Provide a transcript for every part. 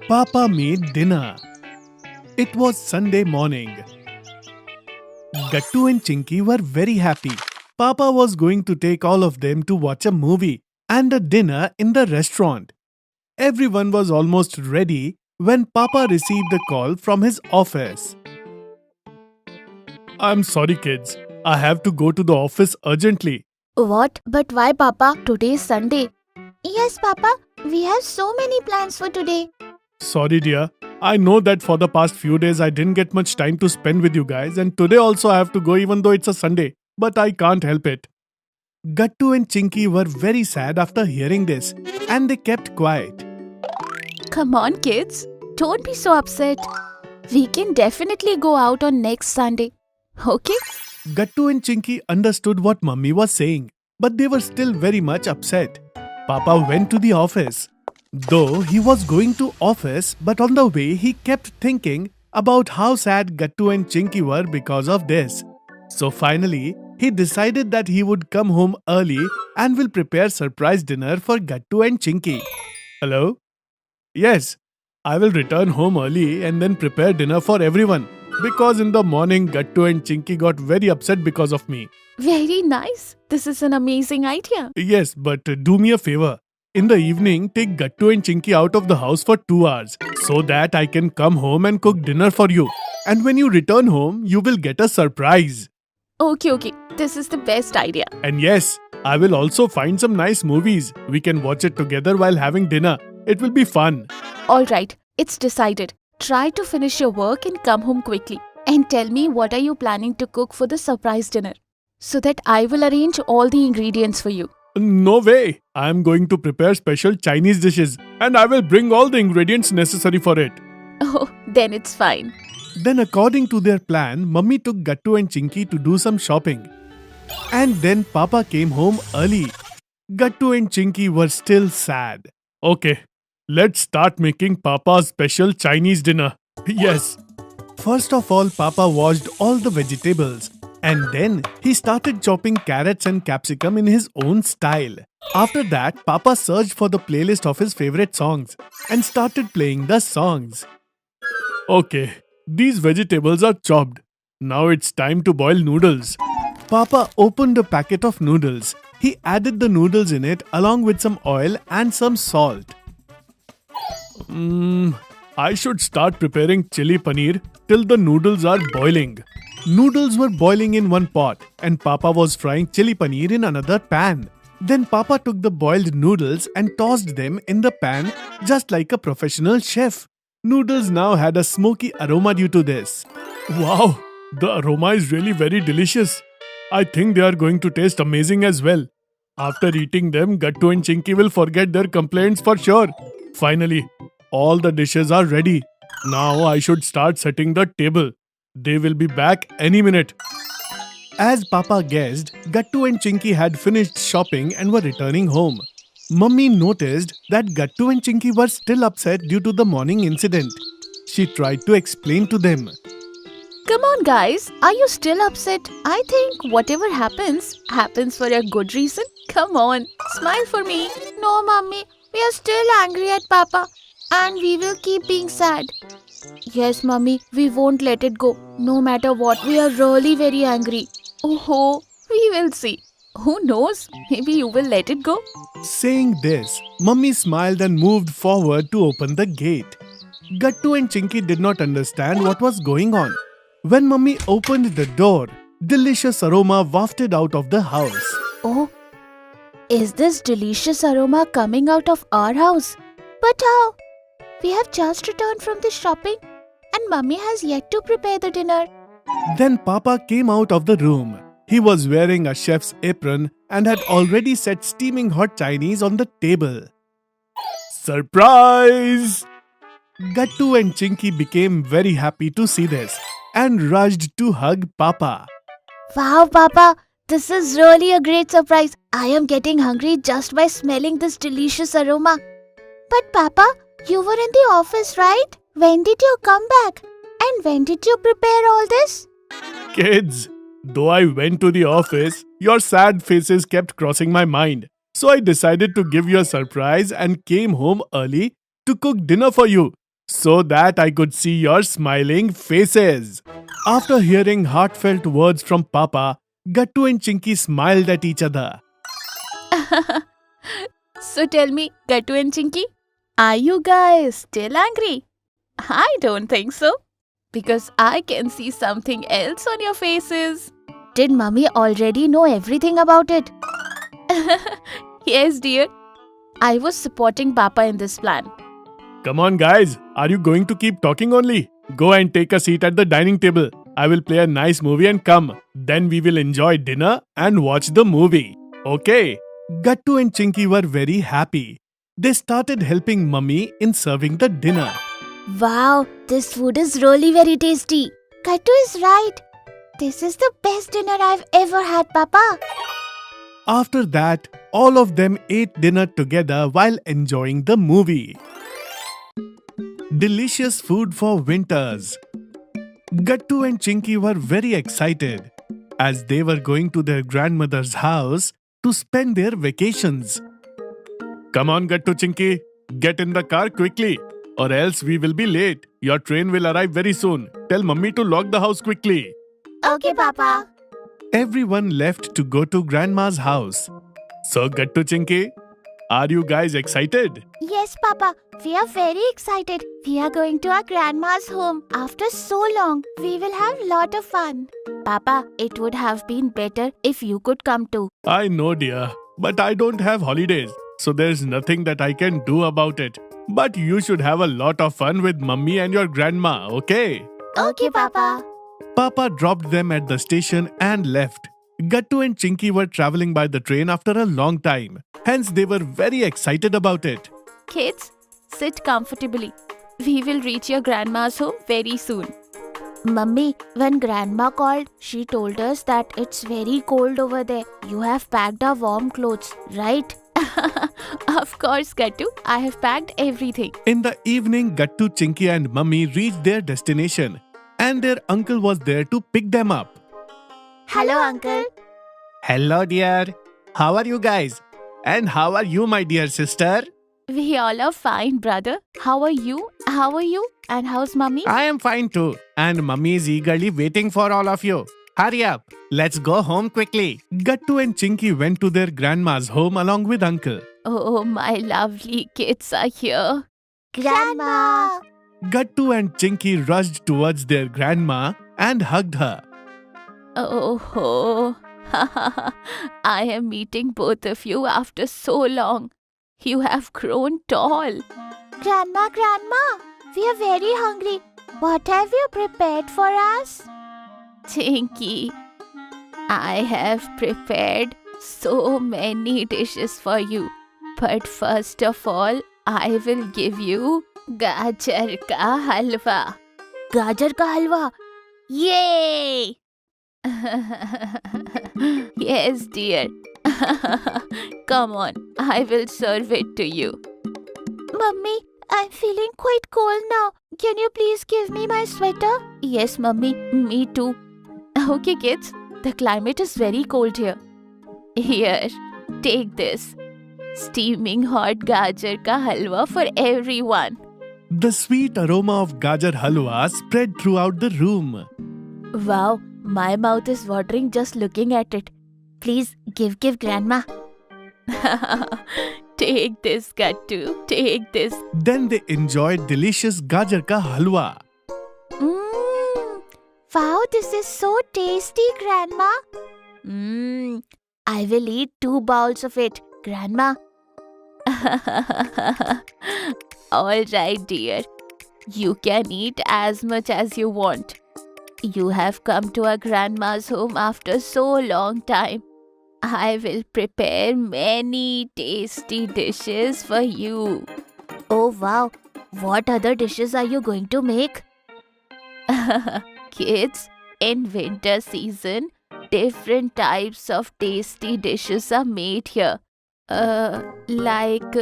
Papa made dinner. It was Sunday morning. Gattu and Chinky were very happy. Papa was going to take all of them to watch a movie and a dinner in the restaurant. Everyone was almost ready when Papa received a call from his office. I'm sorry, kids. I have to go to the office urgently. What? But why, Papa? Today is Sunday. Yes, Papa. We have so many plans for today. Sorry, dear. I know that for the past few days I didn't get much time to spend with you guys, and today also I have to go even though it's a Sunday. But I can't help it. Gattu and Chinky were very sad after hearing this, and they kept quiet. Come on, kids. Don't be so upset. We can definitely go out on next Sunday. Okay? Gattu and Chinky understood what Mummy was saying, but they were still very much upset. Papa went to the office. Though he was going to office, but on the way he kept thinking about how sad Gattu and Chinky were because of this. So finally, he decided that he would come home early and will prepare surprise dinner for Gattu and Chinky. Hello? Yes, I will return home early and then prepare dinner for everyone. Because in the morning, Gattu and Chinky got very upset because of me. Very nice. This is an amazing idea. Yes, but do me a favor. In the evening, take Gattu and Chinky out of the house for 2 hours so that I can come home and cook dinner for you. And when you return home, you will get a surprise. Okay. This is the best idea. And yes, I will also find some nice movies. We can watch it together while having dinner. It will be fun. Alright, it's decided. Try to finish your work and come home quickly. And tell me what are you planning to cook for the surprise dinner, so that I will arrange all the ingredients for you. No way! I am going to prepare special Chinese dishes and I will bring all the ingredients necessary for it. Oh, then it's fine. Then according to their plan, Mummy took Gattu and Chinky to do some shopping. And then Papa came home early. Gattu and Chinky were still sad. Okay, let's start making Papa's special Chinese dinner. Yes. First of all, Papa washed all the vegetables. And then he started chopping carrots and capsicum in his own style. After that, Papa searched for the playlist of his favorite songs and started playing the songs. Okay, these vegetables are chopped. Now it's time to boil noodles. Papa opened a packet of noodles. He added the noodles in it along with some oil and some salt. I should start preparing chili paneer till the noodles are boiling. Noodles were boiling in one pot and Papa was frying chili paneer in another pan. Then Papa took the boiled noodles and tossed them in the pan just like a professional chef. Noodles now had a smoky aroma due to this. Wow, the aroma is really very delicious. I think they are going to taste amazing as well. After eating them, Gattu and Chinky will forget their complaints for sure. Finally, all the dishes are ready. Now I should start setting the table. They will be back any minute. As Papa guessed, Gattu and Chinky had finished shopping and were returning home. Mummy noticed that Gattu and Chinky were still upset due to the morning incident. She tried to explain to them. Come on, guys. Are you still upset? I think whatever happens for a good reason. Come on, smile for me. No, Mummy. We are still angry at Papa. And we will keep being sad. Yes, Mummy. We won't let it go. No matter what, we are really very angry. Oh, we will see. Who knows? Maybe you will let it go. Saying this, Mummy smiled and moved forward to open the gate. Gattu and Chinky did not understand what was going on. When Mummy opened the door, delicious aroma wafted out of the house. Oh, is this delicious aroma coming out of our house? But how? We have just returned from the shopping and Mummy has yet to prepare the dinner. Then Papa came out of the room. He was wearing a chef's apron and had already set steaming hot Chinese on the table. Surprise! Gattu and Chinky became very happy to see this and rushed to hug Papa. Wow, Papa, this is really a great surprise. I am getting hungry just by smelling this delicious aroma. But Papa, you were in the office, right? When did you come back? And when did you prepare all this? Kids, though I went to the office, your sad faces kept crossing my mind. So I decided to give you a surprise and came home early to cook dinner for you. so that I could see your smiling faces. After hearing heartfelt words from Papa, Gattu and Chinky smiled at each other. So tell me, Gattu and Chinky, are you guys still angry? I don't think so. Because I can see something else on your faces. Did Mummy already know everything about it? Yes, dear. I was supporting Papa in this plan. Come on, guys, are you going to keep talking only? Go and take a seat at the dining table. I will play a nice movie and come. Then we will enjoy dinner and watch the movie. Okay? Gattu and Chinky were very happy. They started helping Mummy in serving the dinner. Wow, this food is really very tasty. Gattu is right. This is the best dinner I've ever had, Papa. After that, all of them ate dinner together while enjoying the movie. Delicious food for winters. Gattu and Chinky were very excited as they were going to their grandmother's house to spend their vacations. Come on, Gattu, Chinky, get in the car quickly, or else we will be late. Your train will arrive very soon. Tell Mummy to lock the house quickly. Okay, Papa. Everyone left to go to Grandma's house. So, Gattu, Chinky, are you guys excited? Yes, Papa. We are very excited. We are going to our grandma's home. After so long, we will have lot of fun. Papa, it would have been better if you could come too. I know, dear, but I don't have holidays, so there's nothing that I can do about it. But you should have a lot of fun with Mummy and your grandma, okay? Okay, Papa. Papa dropped them at the station and left. Gattu and Chinky were traveling by the train after a long time. Hence, they were very excited about it. Kids, sit comfortably. We will reach your grandma's home very soon. Mummy, when grandma called, she told us that it's very cold over there. You have packed our warm clothes, right? Of course, Gattu. I have packed everything. In the evening, Gattu, Chinky and Mummy reached their destination and their uncle was there to pick them up. Hello, Uncle. Hello, dear. How are you guys? And how are you, my dear sister? We all are fine, brother. How are you? How are you? And how's Mummy? I am fine too. And Mummy is eagerly waiting for all of you. Hurry up. Let's go home quickly. Gattu and Chinky went to their grandma's home along with uncle. Oh, my lovely kids are here. Grandma! Gattu and Chinky rushed towards their grandma and hugged her. Oh, I am meeting both of you after so long. You have grown tall. Grandma, we are very hungry. What have you prepared for us? Chinky, I have prepared so many dishes for you. But first of all, I will give you gajar ka halwa. Gajar ka halwa? Yay! Yes, dear. Come on, I will serve it to you. Mummy, I'm feeling quite cold now. Can you please give me my sweater? Yes, Mummy, me too. Okay, kids, the climate is very cold here. Here, take this. Steaming hot gajar ka halwa for everyone. The sweet aroma of gajar halwa spread throughout the room. Wow, my mouth is watering just looking at it. Please give grandma. Take this, Gattu. Take this. Then they enjoyed delicious gajar ka halwa. Wow, this is so tasty, Grandma. I will eat 2 bowls of it, Grandma. All right, dear. You can eat as much as you want. You have come to our grandma's home after so long time. I will prepare many tasty dishes for you. Oh wow, what other dishes are you going to make? Kids, in winter season, different types of tasty dishes are made here. Like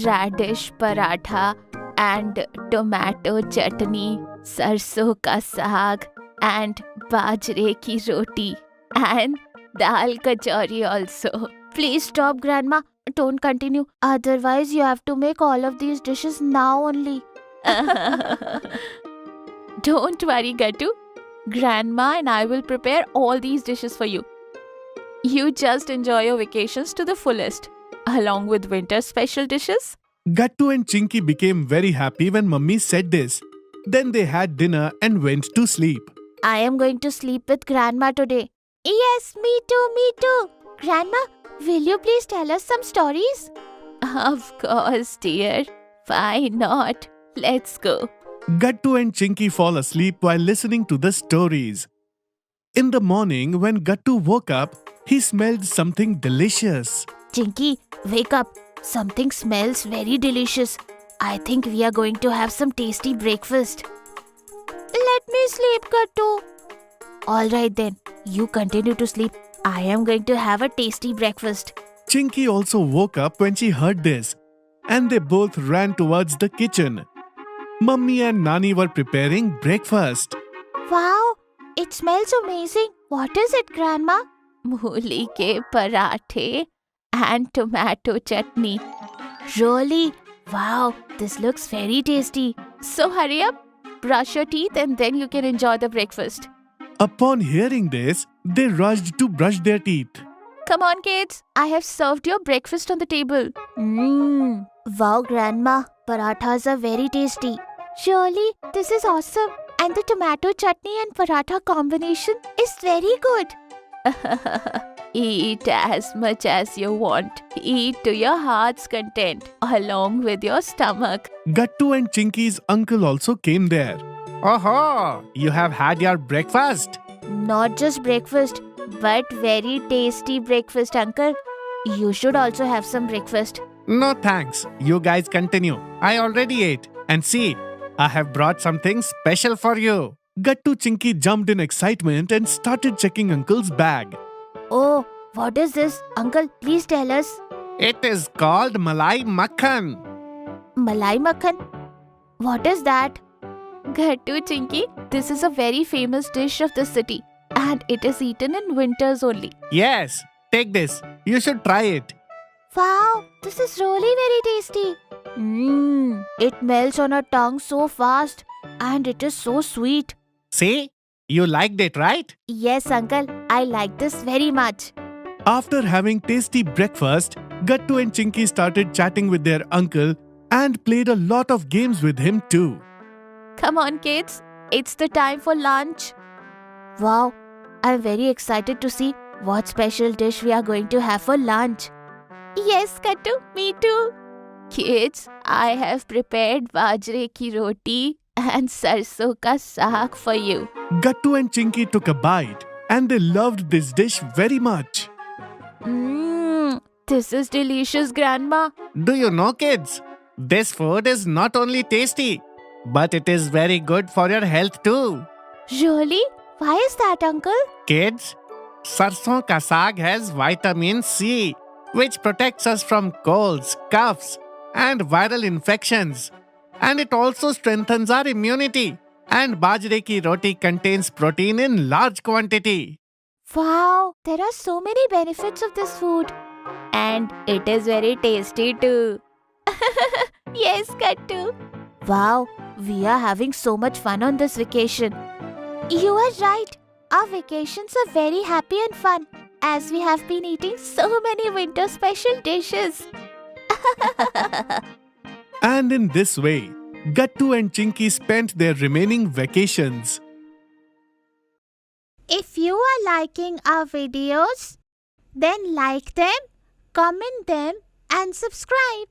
radish paratha and tomato chutney, sarson ka saag and bajre ki roti and dal kachori also. Please stop, Grandma. Don't continue. Otherwise, you have to make all of these dishes now only. Don't worry, Gattu. Grandma and I will prepare all these dishes for you. You just enjoy your vacations to the fullest, along with winter special dishes. Gattu and Chinky became very happy when Mummy said this. Then they had dinner and went to sleep. I am going to sleep with Grandma today. Yes, me too, me too. Grandma, will you please tell us some stories? Of course, dear. Why not? Let's go. Gattu and Chinky fall asleep while listening to the stories. In the morning, when Gattu woke up, he smelled something delicious. Chinky, wake up. Something smells very delicious. I think we are going to have some tasty breakfast. Let me sleep, Gattu. Alright then, you continue to sleep. I am going to have a tasty breakfast. Chinky also woke up when she heard this, and they both ran towards the kitchen. Mummy and Nani were preparing breakfast. Wow, it smells amazing. What is it, Grandma? Mooli ke parathe and tomato chutney. Really? Wow, this looks very tasty. So hurry up, brush your teeth and then you can enjoy the breakfast. Upon hearing this, they rushed to brush their teeth. Come on, kids. I have served your breakfast on the table. Wow, Grandma. Parathas are very tasty. Surely, this is awesome. And the tomato chutney and paratha combination is very good. Eat as much as you want. Eat to your heart's content, along with your stomach. Gattu and Chinky's uncle also came there. Oh, you have had your breakfast? Not just breakfast, but very tasty breakfast, uncle. You should also have some breakfast. No thanks. You guys continue. I already ate. And see, I have brought something special for you. Gattu Chinky jumped in excitement and started checking uncle's bag. Oh, what is this? Uncle, please tell us. It is called Malai Makhan. Malai Makhan? What is that? Gattu Chinky, this is a very famous dish of the city and it is eaten in winters only. Yes, take this. You should try it. Wow, this is really very tasty. It melts on our tongue so fast and it is so sweet. See? You liked it, right? Yes, uncle. I like this very much. After having tasty breakfast, Gattu and Chinky started chatting with their uncle and played a lot of games with him too. Come on, kids. It's the time for lunch. Wow, I'm very excited to see what special dish we are going to have for lunch. Yes, Gattu, me too. Kids, I have prepared bajre ki roti and sarson ka saag for you. Gattu and Chinky took a bite and they loved this dish very much. This is delicious, Grandma. Do you know, kids? This food is not only tasty, but it is very good for your health too. Really? Why is that, Uncle? Kids, sarson ka saag has vitamin C, which protects us from colds, coughs, and viral infections. And it also strengthens our immunity. And bajre ki roti contains protein in large quantity. Wow, there are so many benefits of this food. And it is very tasty too. Yes, Gattu. Wow, we are having so much fun on this vacation. You are right. Our vacations are very happy and fun as we have been eating so many winter special dishes. And in this way, Gattu and Chinky spent their remaining vacations. If you are liking our videos, then like them, comment them and subscribe.